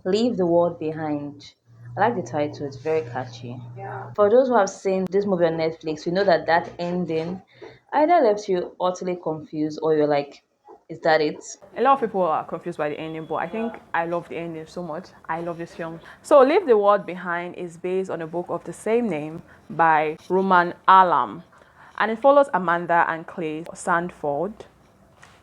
Leave the World Behind. I like the title, it's very catchy. For those who have seen this movie on Netflix, you know that that ending either left you utterly confused or you're like, is that it? A lot of people are confused by the ending, but I think I love the ending so much. I love this film. So, Leave the World Behind is based on a book of the same name by Roman Alam, and it follows Amanda and Clay Sandford,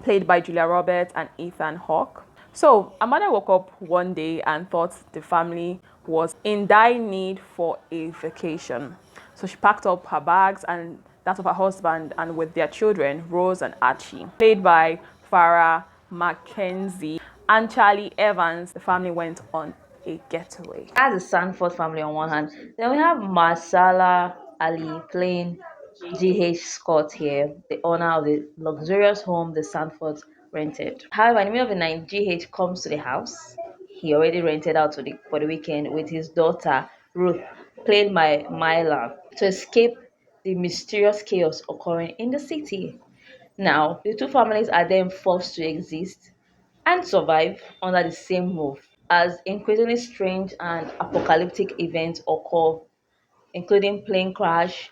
played by Julia Roberts and Ethan Hawke. So, Amanda woke up one day and thought the family was in dire need for a vacation. So, she packed up her bags and that of her husband and with their children, Rose and Archie, played by Farah Mackenzie and Charlie Evans. The family went on a getaway. That's the Sanford family on one hand. Then we have Marsala Ali playing G.H. Scott here, the owner of the luxurious home the Sanfords rented. However, in the middle of the night, G.H. comes to the house. He already rented out for the weekend with his daughter, Ruth, played by Myla, to escape the mysterious chaos occurring in the city. Now, the two families are then forced to exist and survive under the same roof as increasingly strange and apocalyptic events occur, including plane crash,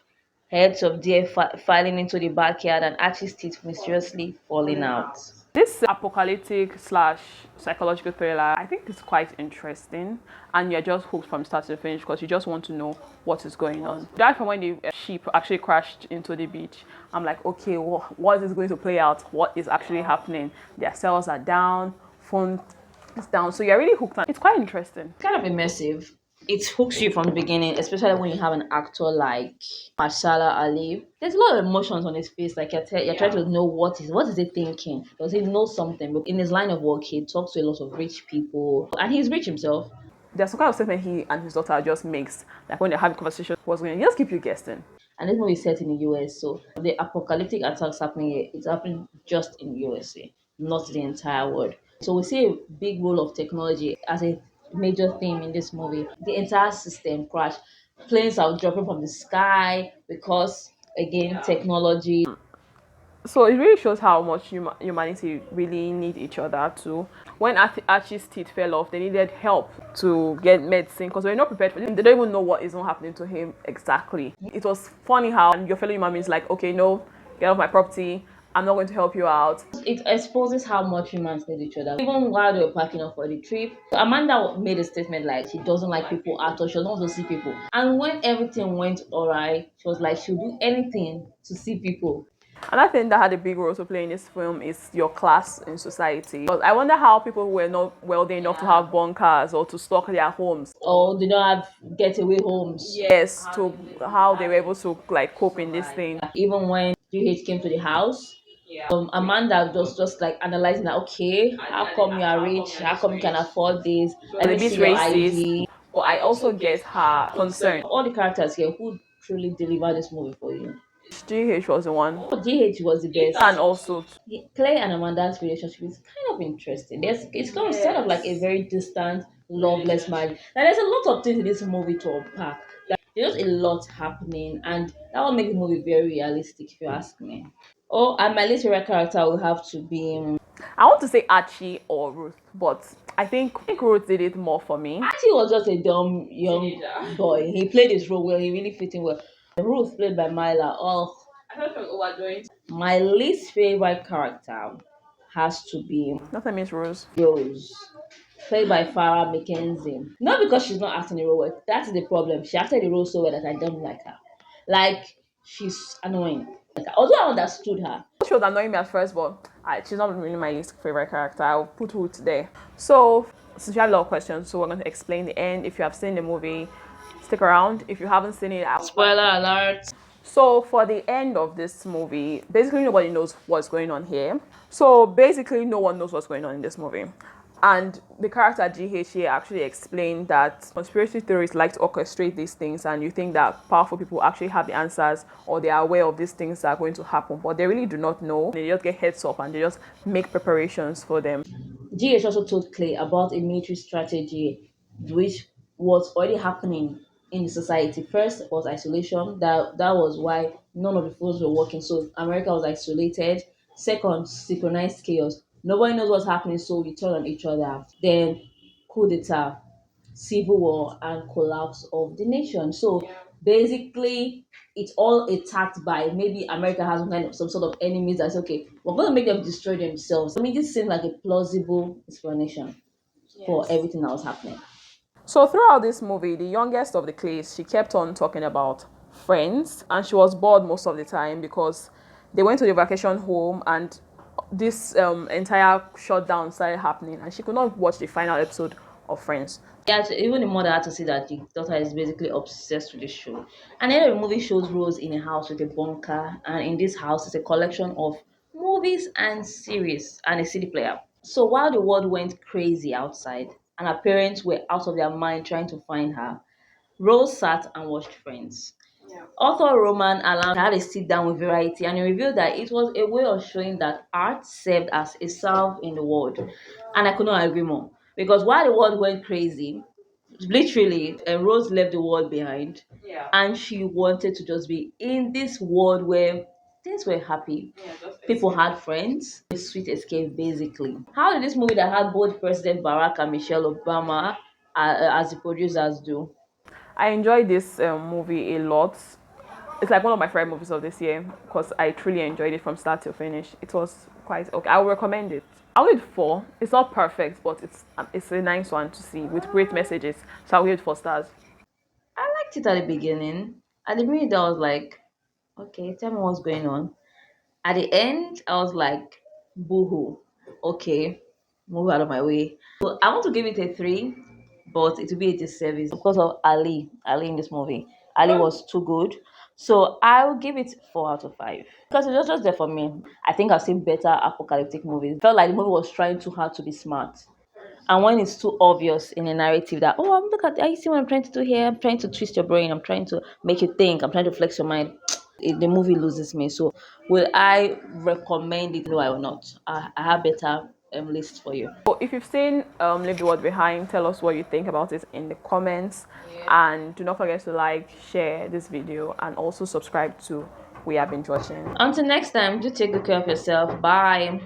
heads of deer filing into the backyard, and Archie's teeth mysteriously falling out. This apocalyptic slash psychological thriller, I think is quite interesting, and you're just hooked from start to finish because you just want to know what is going on. Right from when the ship actually crashed into the beach, I'm like, okay, what is going to play out? What is actually happening? Their cells are down, phone is down, so you're really hooked on. It's quite interesting. Kind of immersive. It hooks you from the beginning, especially when you have an actor like Marshala Ali. There's a lot of emotions on his face. Like you're trying to know what is he thinking. Does he know something? But in his line of work, he talks to a lot of rich people, and he's rich himself. There's some kind of statement he and his daughter just makes, like when they're having conversation, what's going on, he just keep you guessing. And this movie is set in the US, so the apocalyptic attacks happening here, it's happening just in the USA, not the entire world. So we see a big role of technology as a major theme in this movie. The entire system crashed. Planes are dropping from the sky because again technology. So it really shows how much humanity really need each other too. When Archie's teeth fell off, they needed help to get medicine because they're not prepared for it. They don't even know what is not happening to him exactly. It was funny how your fellow human beings like, okay, no, get off my property. I'm not going to help you out. It exposes how much humans need each other. Even while they were packing up for the trip, Amanda made a statement like she doesn't like people at all. She doesn't want to see people. And when everything went alright, she was like she'll do anything to see people. Another thing that had a big role to play in this film is your class in society. But I wonder how people who were not wealthy enough to have bunkers or to stock their homes. Or they don't have getaway homes. Yes, to how they were able to like cope in this thing. Even when GH came to the house, Amanda was just like analyzing that. Okay, how come you are rich? How come you can afford this? Let A me bit see your racist, ID. but I also get her concern. All the characters here who truly deliver this movie for you. GH was the one, GH was the best. and also Clay and Amanda's relationship is kind of interesting. It's kind of sort of like a very distant, loveless marriage. Now, there's a lot of things in this movie to unpack. There's just a lot happening, and that will make the movie very realistic, if you ask me. Oh, and my least favorite character will have to be. I want to say Archie or Ruth, but I think Ruth did it more for me. Actually, was just a dumb young boy. He played his role well. He really fit in well. Ruth, played by Myla. Oh, my least favorite character has to be Nothing means Rose. Rose, played by Farah Mackenzie. Not because she's not acting the role well. That's the problem. She acted the role so well that I don't like her. Like she's annoying. Although I understood her. She was annoying me at first, but she's not really my least favorite character. I'll put Ruth there. So, since you had a lot of questions, so we're going to explain the end. If you have seen the movie, stick around. If you haven't seen it, Spoiler alert. so for the end of this movie, basically nobody knows what's going on here. So basically no one knows what's going on in this movie. And the character GHA actually explained that conspiracy theories like to orchestrate these things, and you think that powerful people actually have the answers or they are aware of these things that are going to happen, but they really do not know. They just get heads up and they just make preparations for them. GH also told Clay about a military strategy which was already happening in the society. First was isolation. That was why none of the phones were working. So America was isolated. Second, synchronized chaos. Nobody knows what's happening, so we turn on each other. Then coup d'etat, civil war, and collapse of the nation. So basically, it's all attacked by maybe America has some sort of enemies that's okay, we're going to make them destroy themselves. I mean, this seems like a plausible explanation for everything that was happening. So throughout this movie, the youngest of the class, she kept on talking about friends, and she was bored most of the time because they went to the vacation home and this entire shutdown started happening, and she could not watch the final episode of Friends. Yeah, even the mother had to see that the daughter is basically obsessed with the show. And then the movie shows Rose in a house with a bunker, and in this house is a collection of movies and series and a CD player. So while the world went crazy outside and her parents were out of their mind trying to find her, Rose sat and watched Friends. Author Roman Alam had a sit down with Variety and he revealed that it was a way of showing that art served as a salve in the world. And I could not agree more. Because while the world went crazy, literally, Rose left the world behind. And she wanted to just be in this world where things were happy. People had friends. A sweet escape, basically. How did this movie that had both President Barack and Michelle Obama as the producers do? I enjoyed this movie a lot. It's like one of my favorite movies of this year because I truly enjoyed it from start to finish. It was quite okay. I would recommend it. I'll give it 4. It's not perfect, but it's a nice one to see with great messages. So I'll give it 4 stars. I liked it at the beginning. At the beginning, I was like, okay, tell me what's going on. At the end, I was like, boohoo. Okay, move out of my way. So I want to give it a 3, but it will be a disservice because of Ali. Ali in this movie. Ali was too good. So I will give it 4 out of 5. Because it was just there for me. I think I've seen better apocalyptic movies. Felt like the movie was trying too hard to be smart. And when it's too obvious in a narrative that, oh, look at, you see what I'm trying to do here? I'm trying to twist your brain. I'm trying to make you think. I'm trying to flex your mind. The movie loses me. So, will I recommend it? No, I will not. I have better list for you. So if you've seen Leave the World Behind, tell us what you think about it in the comments. And do not forget to like, share this video, and also subscribe to We Have Binge Watching. Until next time, do take good care of yourself. Bye.